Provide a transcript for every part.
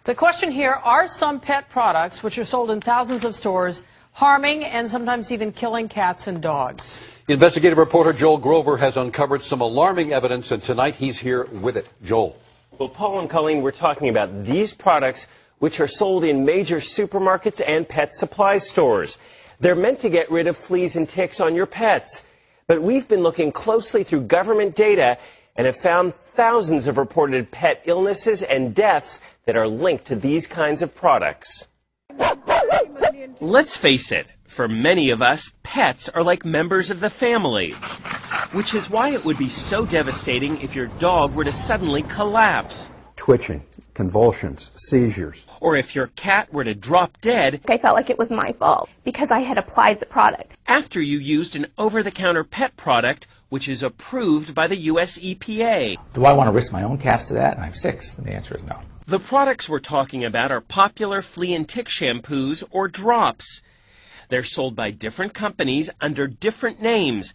The question here, are some pet products, which are sold in thousands of stores, harming and sometimes even killing cats and dogs? Investigative reporter Joel Grover has uncovered some alarming evidence, and tonight he's here with it. Joel. Well, Paul and Colleen, we're talking about these products which are sold in major supermarkets and pet supply stores. They're meant to get rid of fleas and ticks on your pets. But we've been looking closely through government data and have found thousands of reported pet illnesses and deaths that are linked to these kinds of products. Let's face it, for many of us, pets are like members of the family, which is why it would be so devastating if your dog were to suddenly collapse. Twitching, convulsions, seizures. Or if your cat were to drop dead. I felt like it was my fault because I had applied the product. After you used an over-the-counter pet product, which is approved by the U.S. EPA. Do I want to risk my own cats to that? And I have 6, and the answer is no. The products we're talking about are popular flea and tick shampoos or drops. They're sold by different companies under different names,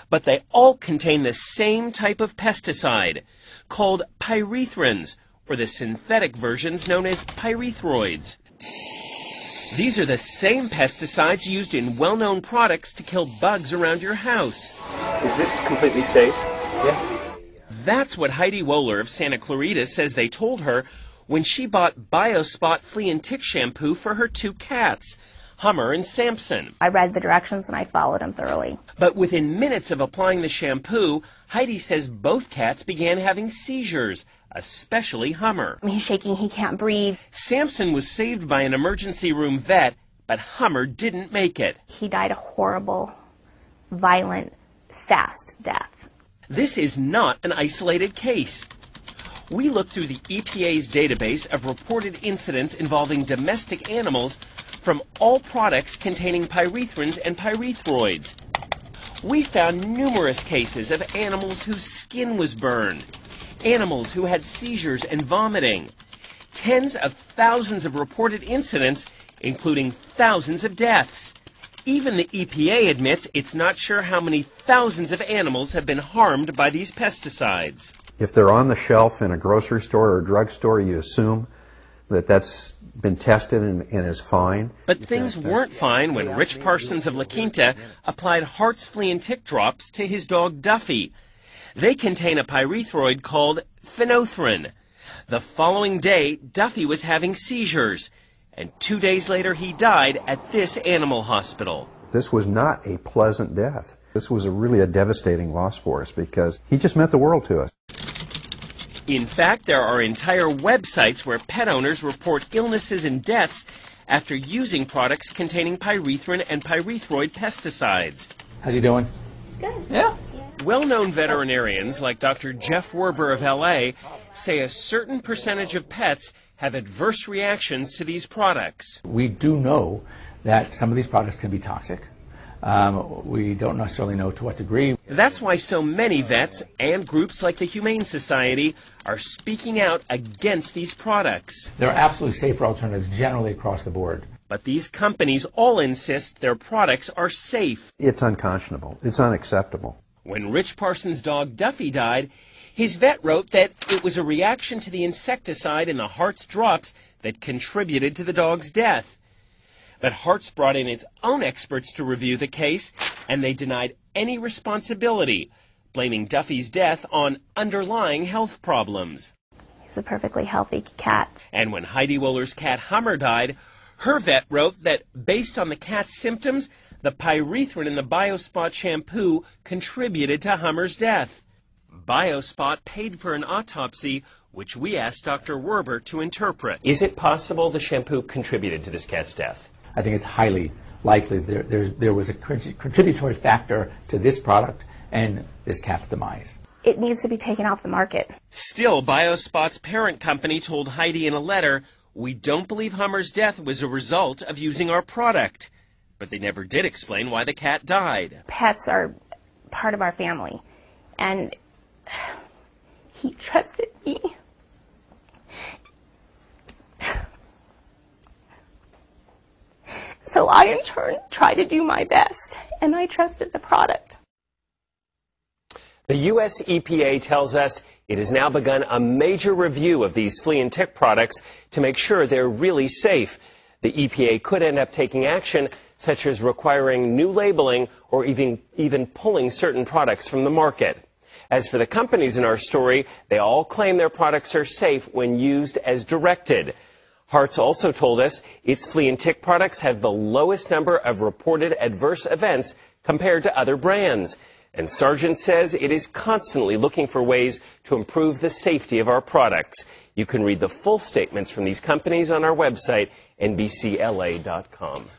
but they all contain the same type of pesticide, called pyrethrins, or the synthetic versions known as pyrethroids. These are the same pesticides used in well-known products to kill bugs around your house. Is this completely safe? Yeah. That's what Heidi Wohler of Santa Clarita says they told her when she bought BioSpot flea and tick shampoo for her 2 cats, Hummer and Samson. I read the directions and I followed them thoroughly. But within minutes of applying the shampoo, Heidi says both cats began having seizures, especially Hummer. He's shaking, he can't breathe. Samson was saved by an emergency room vet, but Hummer didn't make it. He died a horrible, violent, fast death. This is not an isolated case. We looked through the EPA's database of reported incidents involving domestic animals from all products containing pyrethrins and pyrethroids. We found numerous cases of animals whose skin was burned, animals who had seizures and vomiting, tens of thousands of reported incidents, including thousands of deaths. Even the EPA admits it's not sure how many thousands of animals have been harmed by these pesticides. If they're on the shelf in a grocery store or a drugstore, you assume that that's been tested and is fine. But things weren't fine when Rich Parsons of La Quinta applied Hart's flea and tick drops to his dog Duffy. They contain a pyrethroid called phenolphthalein. The following day, Duffy was having seizures, and 2 days later he died at this animal hospital. This was not a pleasant death. This was really a devastating loss for us because he just meant the world to us. In fact, there are entire websites where pet owners report illnesses and deaths after using products containing pyrethrin and pyrethroid pesticides. How's he doing? Good. Yeah. Well-known veterinarians like Dr. Jeff Werber of L.A. say a certain percentage of pets have adverse reactions to these products. We do know that some of these products can be toxic. We don't necessarily know to what degree. That's why so many vets and groups like the Humane Society are speaking out against these products. There are absolutely safer alternatives generally across the board. But these companies all insist their products are safe. It's unconscionable. It's unacceptable. When Rich Parsons' dog Duffy died, his vet wrote that it was a reaction to the insecticide in the Hart's drops that contributed to the dog's death. But Hart's brought in its own experts to review the case, and they denied any responsibility, blaming Duffy's death on underlying health problems. He's a perfectly healthy cat. And when Heidi Wohler's cat Hummer died, her vet wrote that based on the cat's symptoms, the pyrethrin in the BioSpot shampoo contributed to Hummer's death. BioSpot paid for an autopsy, which we asked Dr. Werber to interpret. Is it possible the shampoo contributed to this cat's death? I think it's highly likely there was a contributory factor to this product and this cat's demise. It needs to be taken off the market. Still, BioSpot's parent company told Heidi in a letter, "We don't believe Hummer's death was a result of using our product." But they never did explain why the cat died. Pets are part of our family, and he trusted me. So I, in turn, tried to do my best, and I trusted the product. The U.S. EPA tells us it has now begun a major review of these flea and tick products to make sure they're really safe. The EPA could end up taking action, such as requiring new labeling or even pulling certain products from the market. As for the companies in our story, they all claim their products are safe when used as directed. Hartz also told us its flea and tick products have the lowest number of reported adverse events compared to other brands. And Sargent says it is constantly looking for ways to improve the safety of our products. You can read the full statements from these companies on our website, NBCLA.com.